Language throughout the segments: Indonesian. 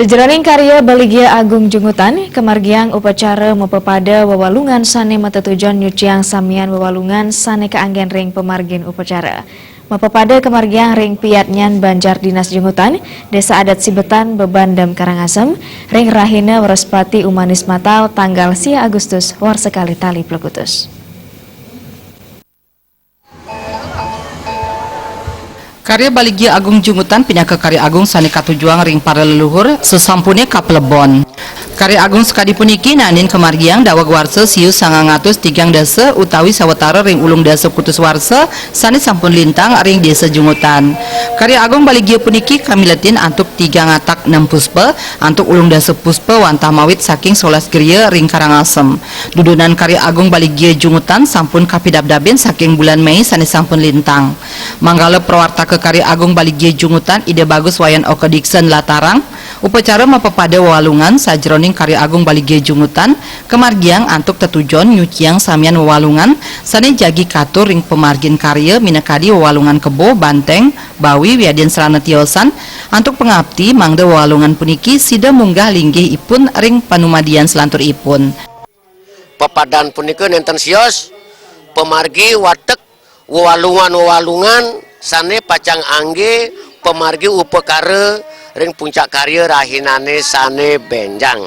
Sejroning karya Baligya Agung Jungutan, kemargiang upacara mepepada wawalungan sane matetujon nyuciang samian wawalungan sane keanggen ring pemargin upacara. Mepepada kemargiang ring piatnyan Banjar Dinas Jungutan, Desa Adat Sibetan Bebandem Karangasem, ring Rahina Waraspati Umanis Matal tanggal 10 Agustus war sekali tali plekutus. Karya Baligya Agung Jungutan pindah ke karya Agung sani katujuang ring para leluhur sesampune ka Plebon. Karya Agung sekadi puniki nanin kemargiang dawag warsa siu 903 dasa utawi sawetara ring ulung dasa kutus warsa sani sampun lintang ring desa Jungutan. Karya Agung Baligya puniki kamiletin antuk 3 ngatak 6 puspa antuk ulung dasa puspa wantah mawit saking 11 geria ring Karangasem. Dudunan karya Agung Baligya Jungutan sampun kapidabdaben saking bulan Mei sani sampun lintang. Manggala prawarta ke karya Agung Baligya Jungutan ide bagus wayan oke Dixon latarang upacara mepepada wawalungan sajroning karya Agung Baligya Jungutan kemargiang antuk tetujon nyuciang samian wawalungan sane jagi katur ring pemargin karya minakadi wawalungan kebo banteng bawi wiadin serana tiosan antuk pengabdi mangda wawalungan puniki sida munggah linggih ipun ring panumadian selantur ipun. Pepadan punika nenten sios pemargi watek wawalungan sane pacang angge pemargi upekara ring puncak karya rahinane sane benjang.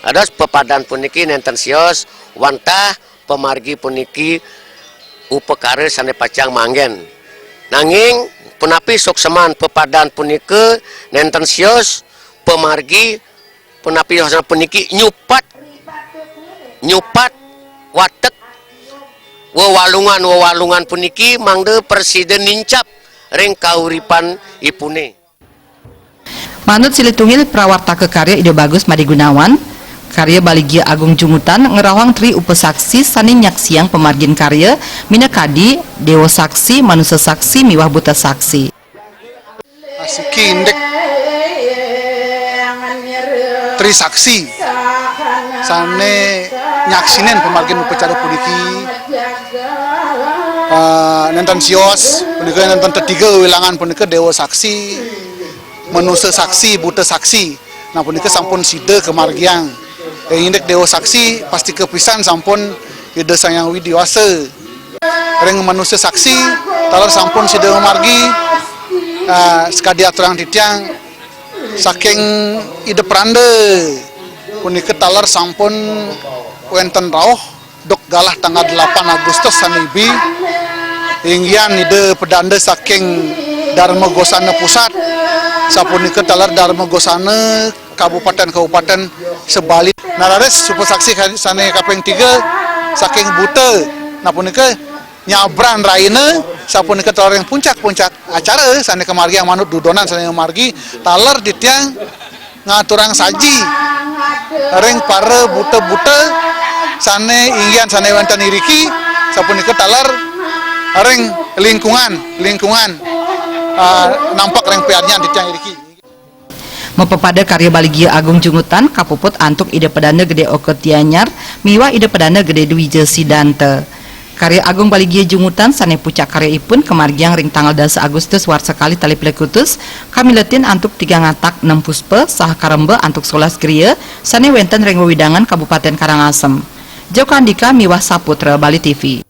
Ados pepadan puniki nenten sios wantah pemargi puniki upekara sane pacang manggen. Nanging punapi sukseman pepadan punika nenten sios pemargi punapi puniki nyupat watek wawalungan puniki mangde presiden nincap ring kauripan ipune. Manut silituhil prawarta ke karya ide bagus Madi Gunawan, karya Baligya Agung Jungutan ngerawang tri upesaksi sani nyaksiang pemargin karya minakadi dewa saksi manusia saksi miwah buta saksi. Asiki indek tri saksi sane nyaksinen pemargin upacara puniki nenten sios punika nenten ketiga wilangan punika dewa saksi manusia saksi buta saksi. Nah punika sampun sida kemargiang indek dewa saksi pasti kepisan sampun ide sayang widiwasa ring manusia saksi talar sampun sida margi sekadi aturang titiang saking ide prande punika talar sampun wenten rauh dok galah tanggal 8 Agustus sanibi inggian ide pedanda saking Dharma Gosana Pusat sapunika talar Dharma Gosana kabupaten sebalik narares super saksi sane kaping 3 saking buta nah punika nyabran raina sapunika talar yang puncak acara sane kemargi yang manut dudonan sane kemargi talar ditiang ngaturang saji ring para buta sane inggian sane wenten iriki sapunika talar ring lingkungan nampak ring piarnya di tiang iriki. Mepepada karya Baligya Agung Jungutan kapuput antuk ide pedana gede oke tianyar miwa ide pedana gede Dwi Sidante. Karya Agung Baligya Jungutan sane pucak karya ipun kemargiang ring tanggal 10 Agustus war sekali tali plekutus kamiletin antuk 3 ngatak 6 puspa sah karembe antuk 11 geria sane wenten ring wewidangan Kabupaten Karangasem. Joko Andika miwah Saputra Bali TV.